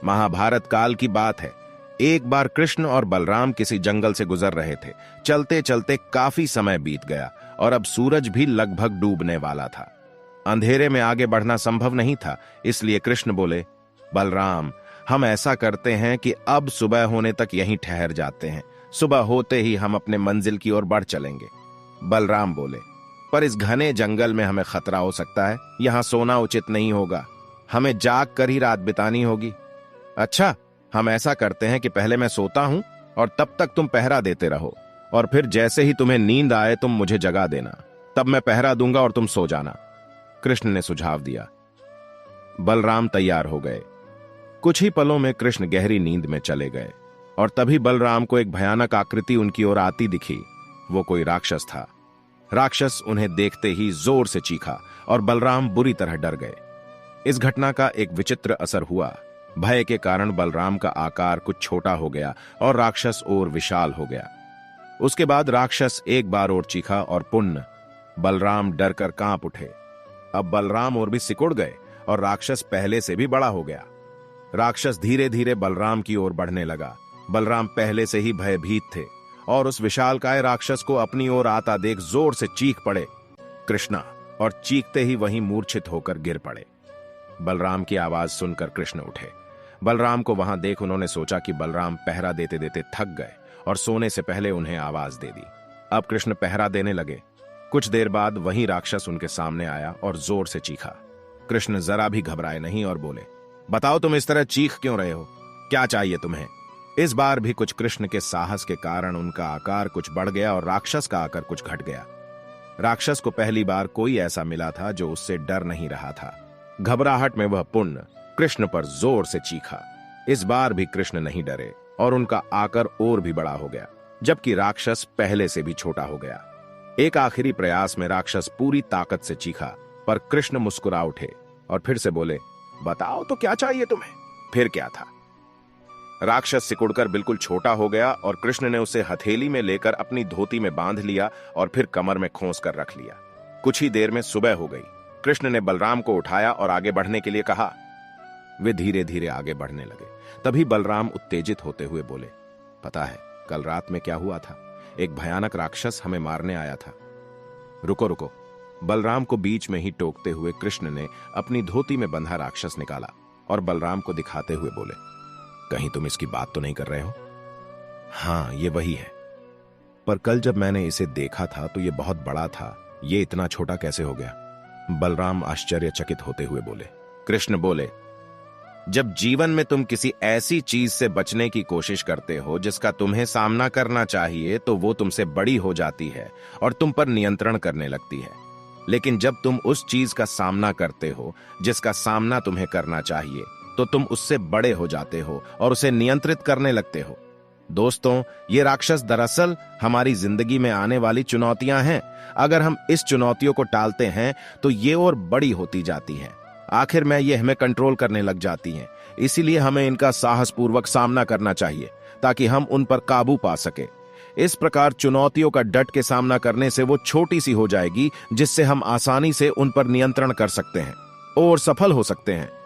महाभारत काल की बात है। एक बार कृष्ण और बलराम किसी जंगल से गुजर रहे थे। चलते चलते काफी समय बीत गया और अब सूरज भी लगभग डूबने वाला था। अंधेरे में आगे बढ़ना संभव नहीं था, इसलिए कृष्ण बोले, बलराम, हम ऐसा करते हैं कि अब सुबह होने तक यहीं ठहर जाते हैं। सुबह होते ही हम अपने मंजिल की ओर बढ़ चलेंगे। बलराम बोले, पर इस घने जंगल में हमें खतरा हो सकता है। यहां सोना उचित नहीं होगा, हमें जाग कर ही रात बितानी होगी। अच्छा, हम ऐसा करते हैं कि पहले मैं सोता हूं और तब तक तुम पहरा देते रहो, और फिर जैसे ही तुम्हें नींद आए तुम मुझे जगा देना, तब मैं पहरा दूंगा और तुम सो जाना। कृष्ण ने सुझाव दिया। बलराम तैयार हो गए। कुछ ही पलों में कृष्ण गहरी नींद में चले गए और तभी बलराम को एक भयानक आकृति उनकी ओर आती दिखी। वो कोई राक्षस था। राक्षस उन्हें देखते ही जोर से चीखा और बलराम बुरी तरह डर गए। इस घटना का एक विचित्र असर हुआ। भय के कारण बलराम का आकार कुछ छोटा हो गया और राक्षस और विशाल हो गया। उसके बाद राक्षस एक बार और चीखा और पुनः बलराम डर कर कांप उठे। अब बलराम और भी सिकुड़ गए और राक्षस पहले से भी बड़ा हो गया। राक्षस धीरे धीरे बलराम की ओर बढ़ने लगा। बलराम पहले से ही भयभीत थे और उस विशालकाय राक्षस को अपनी ओर आता देख जोर से चीख पड़े, कृष्णा, और चीखते ही वहीं मूर्छित होकर गिर पड़े। बलराम की आवाज सुनकर कृष्ण उठे। बलराम को वहां देख उन्होंने सोचा कि बलराम पहरा देते देते थक गए और सोने से पहले उन्हें आवाज दे दी। अब कृष्ण पहरा देने लगे। कुछ देर बाद वही राक्षस उनके सामने आया और जोर से चीखा। कृष्ण जरा भी घबराए नहीं और बोले, बताओ तुम इस तरह चीख क्यों रहे हो? क्या चाहिए तुम्हें? इस बार भी कुछ कृष्ण के साहस के कारण उनका आकार कुछ बढ़ गया और राक्षस का आकार कुछ घट गया। राक्षस को पहली बार कोई ऐसा मिला था जो उससे डर नहीं रहा था। घबराहट में वह पुनः कृष्ण पर जोर से चीखा। इस बार भी कृष्ण नहीं डरे और उनका आकार और भी बड़ा हो गया, जबकि राक्षस पहले से भी छोटा हो गया। एक आखिरी प्रयास में राक्षस पूरी ताकत से चीखा, पर कृष्ण मुस्कुरा उठे और फिर से बोले, बताओ तो क्या चाहिए तुम्हें? फिर क्या था? राक्षस सिकुड़कर बिल्कुल छोटा हो गया और कृष्ण ने उसे हथेली में लेकर अपनी धोती में बांध लिया और फिर कमर में खोस कर रख लिया। कुछ ही देर में सुबह हो गई। कृष्ण ने बलराम को उठाया और आगे बढ़ने के लिए कहा। वे धीरे धीरे आगे बढ़ने लगे। तभी बलराम उत्तेजित होते हुए बोले, पता है कल रात में क्या हुआ था? एक भयानक राक्षस हमें मारने आया था। रुको रुको, बलराम को बीच में ही टोकते हुए कृष्ण ने अपनी धोती में बंधा राक्षस निकाला और बलराम को दिखाते हुए बोले, कहीं तुम इसकी बात तो नहीं कर रहे हो? हाँ, ये वही है, पर कल जब मैंने इसे देखा था तो ये बहुत बड़ा था, ये इतना छोटा कैसे हो गया? बलराम आश्चर्यचकित होते हुए बोले। कृष्ण बोले, जब जीवन में तुम किसी ऐसी चीज से बचने की कोशिश करते हो जिसका तुम्हें सामना करना चाहिए, तो वो तुमसे बड़ी हो जाती है और तुम पर नियंत्रण करने लगती है। लेकिन जब तुम उस चीज का सामना करते हो जिसका सामना तुम्हें करना चाहिए, तो तुम उससे बड़े हो जाते हो और उसे नियंत्रित करने लगते हो। दोस्तों, ये राक्षस दरअसल हमारी जिंदगी में आने वाली चुनौतियां हैं। अगर हम इस चुनौतियों को टालते हैं तो ये और बड़ी होती जाती हैं। आखिर में ये हमें कंट्रोल करने लग जाती हैं। इसीलिए हमें इनका साहसपूर्वक सामना करना चाहिए ताकि हम उन पर काबू पा सके। इस प्रकार चुनौतियों का डट के सामना करने से वो छोटी सी हो जाएगी, जिससे हम आसानी से उन पर नियंत्रण कर सकते हैं और सफल हो सकते हैं।